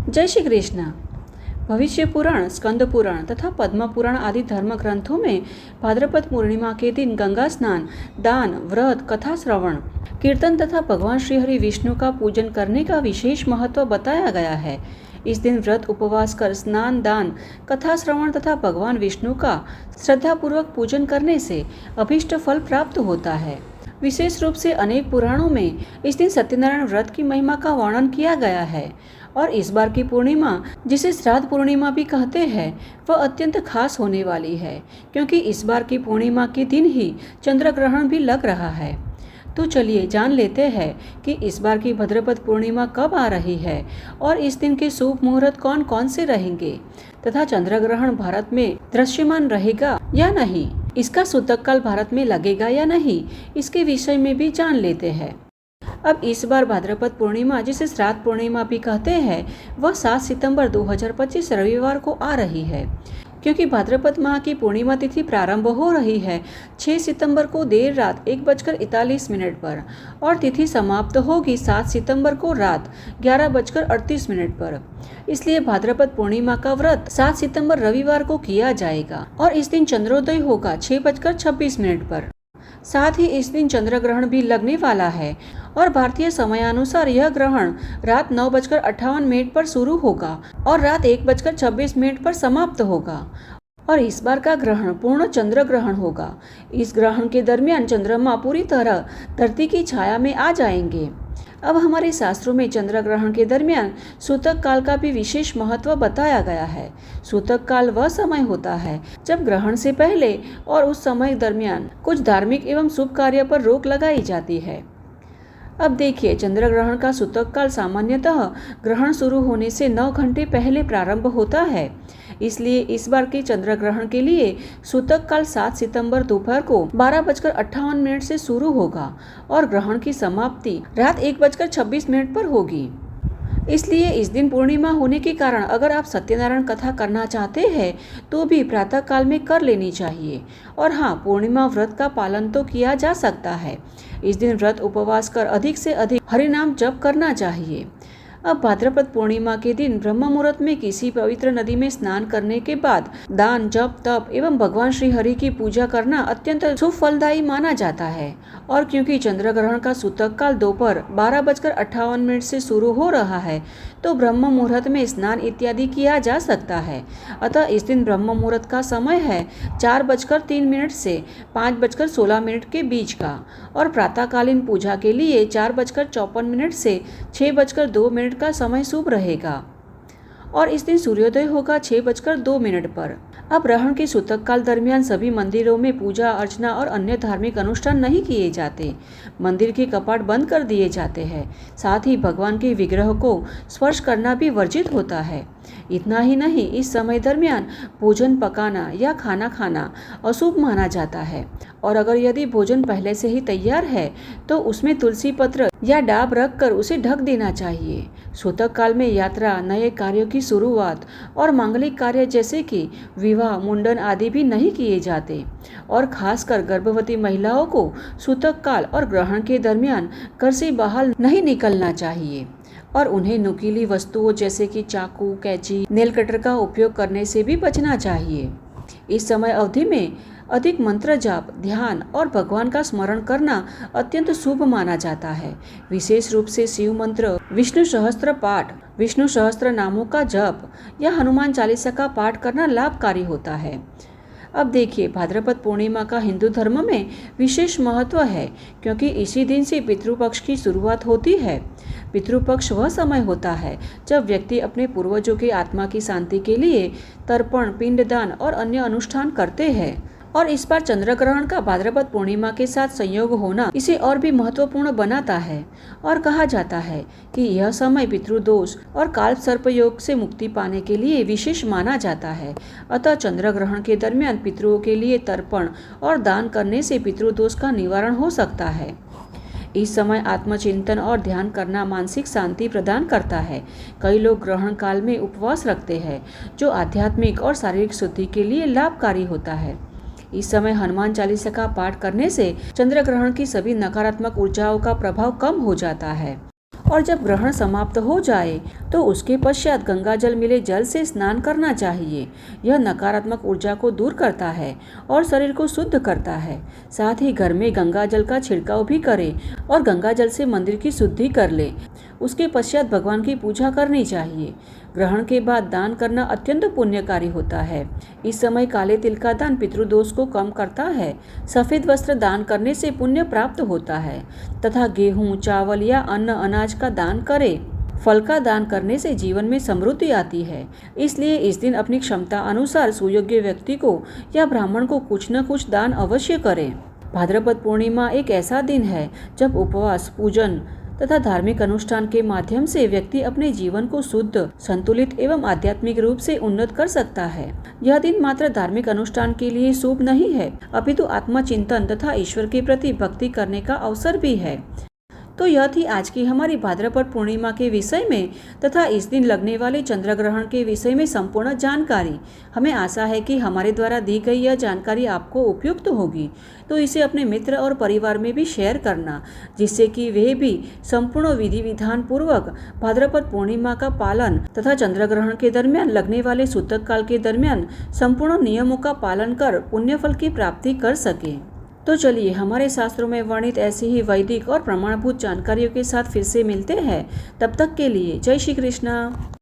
जय श्री कृष्ण। भविष्य पुराण, स्कंद पुराण तथा पद्म पुराण आदि धर्म ग्रंथों में भाद्रपद पूर्णिमा के दिन गंगा स्नान, दान, व्रत, कथा श्रवण, कीर्तन तथा भगवान श्री हरि विष्णु का पूजन करने का विशेष महत्व बताया गया है। इस दिन व्रत उपवास कर स्नान, दान, कथा श्रवण तथा भगवान विष्णु का श्रद्धापूर्वक पूजन करने से अभीष्ट फल प्राप्त होता है। विशेष रूप से अनेक पुराणों में इस दिन सत्यनारायण व्रत की महिमा का वर्णन किया गया है और इस बार की पूर्णिमा, जिसे श्राद्ध पूर्णिमा भी कहते हैं, वह अत्यंत खास होने वाली है क्योंकि इस बार की पूर्णिमा के दिन ही चंद्र ग्रहण भी लग रहा है। तो चलिए जान लेते हैं कि इस बार की भाद्रपद पूर्णिमा कब आ रही है और इस दिन के शुभ मुहूर्त कौन कौन से रहेंगे तथा चंद्र ग्रहण भारत में दृश्यमान रहेगा या नहीं, इसका सूतक काल भारत में लगेगा या नहीं, इसके विषय में भी जान लेते हैं। अब इस बार भाद्रपद पूर्णिमा, जिसे श्राद्ध पूर्णिमा भी कहते हैं, वह 7 सितंबर 2025 रविवार को आ रही है। क्योंकि भाद्रपद माह की पूर्णिमा तिथि प्रारंभ हो रही है 6 सितंबर को देर रात 1:41 पर और तिथि समाप्त होगी 7 सितंबर को रात 11:38 पर। इसलिए भाद्रपद पूर्णिमा का व्रत 7 सितंबर रविवार को किया जाएगा और इस दिन चंद्रोदय होगा 6:26 पर। साथ ही इस दिन चंद्र ग्रहण भी लगने वाला है और भारतीय समयानुसार यह ग्रहण रात 9:58 पर शुरू होगा और रात 1:26 पर समाप्त होगा और इस बार का ग्रहण पूर्ण चंद्र ग्रहण होगा। इस ग्रहण के दरमियान चंद्रमा पूरी तरह धरती की छाया में आ जाएंगे। अब हमारे शास्त्रों में चंद्र ग्रहण के दरमियान सूतक काल का भी विशेष महत्व बताया गया है। सूतक काल वह समय होता है जब ग्रहण से पहले और उस समय दरमियान कुछ धार्मिक एवं शुभ कार्य पर रोक लगाई जाती है। अब देखिए, चंद्र ग्रहण का सूतक काल सामान्यतः ग्रहण शुरू होने से 9 घंटे पहले प्रारंभ होता है। इसलिए इस बार के चंद्र ग्रहण के लिए सूतक काल 7 सितंबर दोपहर को 12:58 से शुरू होगा और ग्रहण की समाप्ति रात 1:26 पर होगी। इसलिए इस दिन पूर्णिमा होने के कारण अगर आप सत्यनारायण कथा करना चाहते हैं तो भी प्रातः काल में कर लेनी चाहिए। और हाँ, पूर्णिमा व्रत का पालन तो किया जा सकता है। इस दिन व्रत उपवास कर अधिक से अधिक हरि नाम जप करना चाहिए। अब भाद्रपद पूर्णिमा के दिन ब्रह्म मुहूर्त में किसी पवित्र नदी में स्नान करने के बाद दान, जप, तप एवं भगवान श्री हरि की पूजा करना अत्यंत शुभ फलदायी माना जाता है। और क्योंकि चंद्र ग्रहण का सूतक काल दोपहर 12:58 से शुरू हो रहा है तो ब्रह्म मुहूर्त में स्नान इत्यादि किया जा सकता है। अतः इस दिन ब्रह्म मुहूर्त का समय है 4:03 से 5:16 के बीच का और प्रातःकालीन पूजा के लिए 4:54 से 6:02 का समय शुभ रहेगा और इस दिन सूर्योदय होगा 6:02 पर। अब ग्रहण के सूतक काल दरमियान सभी मंदिरों में पूजा अर्चना और अन्य धार्मिक अनुष्ठान नहीं किए जाते। मंदिर के कपाट बंद कर दिए जाते हैं। साथ ही भगवान के विग्रह को स्पर्श करना भी वर्जित होता है। इतना ही नहीं, इस समय दरमियान भोजन पकाना या खाना खाना अशुभ माना जाता है और अगर यदि भोजन पहले से ही तैयार है तो उसमें तुलसी पत्र या डाब रखकर उसे ढक देना चाहिए। सूतक काल में यात्रा, नए कार्यों की शुरुआत और मांगलिक कार्य जैसे कि विवाह, मुंडन आदि भी नहीं किए जाते और खासकर गर्भवती महिलाओं को सूतक काल और ग्रहण के दरमियान घर से बाहर नहीं निकलना चाहिए और उन्हें नुकीली वस्तुओं जैसे कि चाकू, कैंची, नेल कटर का उपयोग करने से भी बचना चाहिए। इस समय अवधि में अधिक मंत्र जाप, ध्यान और भगवान का स्मरण करना अत्यंत शुभ माना जाता है। विशेष रूप से शिव मंत्र, विष्णु सहस्त्र पाठ, विष्णु सहस्त्र नामों का जप या हनुमान चालीसा का पाठ करना लाभकारी होता है। अब देखिए, भाद्रपद पूर्णिमा का हिंदू धर्म में विशेष महत्व है क्योंकि इसी दिन से पितृपक्ष की शुरुआत होती है। पितृपक्ष वह समय होता है जब व्यक्ति अपने पूर्वजों की आत्मा की शांति के लिए तर्पण, पिंडदान और अन्य अनुष्ठान करते हैं और इस बार चंद्र ग्रहण का भाद्रपद पूर्णिमा के साथ संयोग होना इसे और भी महत्वपूर्ण बनाता है और कहा जाता है कि यह समय पितृदोष और काल सर्प योग से मुक्ति पाने के लिए विशेष माना जाता है। अतः चंद्र ग्रहण के दरमियान पितरों के लिए तर्पण और दान करने से पितृदोष का निवारण हो सकता है। इस समय आत्मचिंतन और ध्यान करना मानसिक शांति प्रदान करता है। कई लोग ग्रहण काल में उपवास रखते हैं जो आध्यात्मिक और शारीरिक शुद्धि के लिए लाभकारी होता है। इस समय हनुमान चालीसा का पाठ करने से चंद्र ग्रहण की सभी नकारात्मक ऊर्जाओं का प्रभाव कम हो जाता है और जब ग्रहण समाप्त हो जाए तो उसके पश्चात गंगा जल मिले जल से स्नान करना चाहिए। यह नकारात्मक ऊर्जा को दूर करता है और शरीर को शुद्ध करता है। साथ ही घर में गंगा जल का छिड़काव भी करें और गंगा जल से मंदिर की शुद्धि कर ले। उसके पश्चात भगवान की पूजा करनी चाहिए। ग्रहण के बाद दान करना अत्यंत पुण्यकारी होता है। इस समय काले तिल का दान पितृदोष को कम करता है। सफेद वस्त्र दान करने से पुण्य प्राप्त होता है तथा गेहूं, चावल या अन्य अनाज का दान करें। फल का दान करने से जीवन में समृद्धि आती है। इसलिए इस दिन अपनी क्षमता अनुसार सुयोग्य व्यक्ति को या ब्राह्मण को कुछ न कुछ दान अवश्य करें। भाद्रपद पूर्णिमा एक ऐसा दिन है जब उपवास, पूजन तथा धार्मिक अनुष्ठान के माध्यम से व्यक्ति अपने जीवन को शुद्ध, संतुलित एवं आध्यात्मिक रूप से उन्नत कर सकता है। यह दिन मात्र धार्मिक अनुष्ठान के लिए शुभ नहीं है, अपितु आत्मचिंतन तथा ईश्वर के प्रति भक्ति करने का अवसर भी है। तो यह थी आज की हमारी भाद्रपद पूर्णिमा के विषय में तथा इस दिन लगने वाले चंद्र ग्रहण के विषय में संपूर्ण जानकारी। हमें आशा है कि हमारे द्वारा दी गई यह जानकारी आपको उपयुक्त होगी, तो इसे अपने मित्र और परिवार में भी शेयर करना, जिससे कि वे भी संपूर्ण विधि विधान पूर्वक भाद्रपद पूर्णिमा का पालन तथा चंद्र ग्रहण के दरमियान लगने वाले सूतक काल के दरमियान संपूर्ण नियमों का पालन कर पुण्यफल की प्राप्ति कर सके। तो चलिए हमारे शास्त्रों में वर्णित ऐसी ही वैदिक और प्रमाणभूत जानकारियों के साथ फिर से मिलते हैं। तब तक के लिए जय श्री कृष्ण।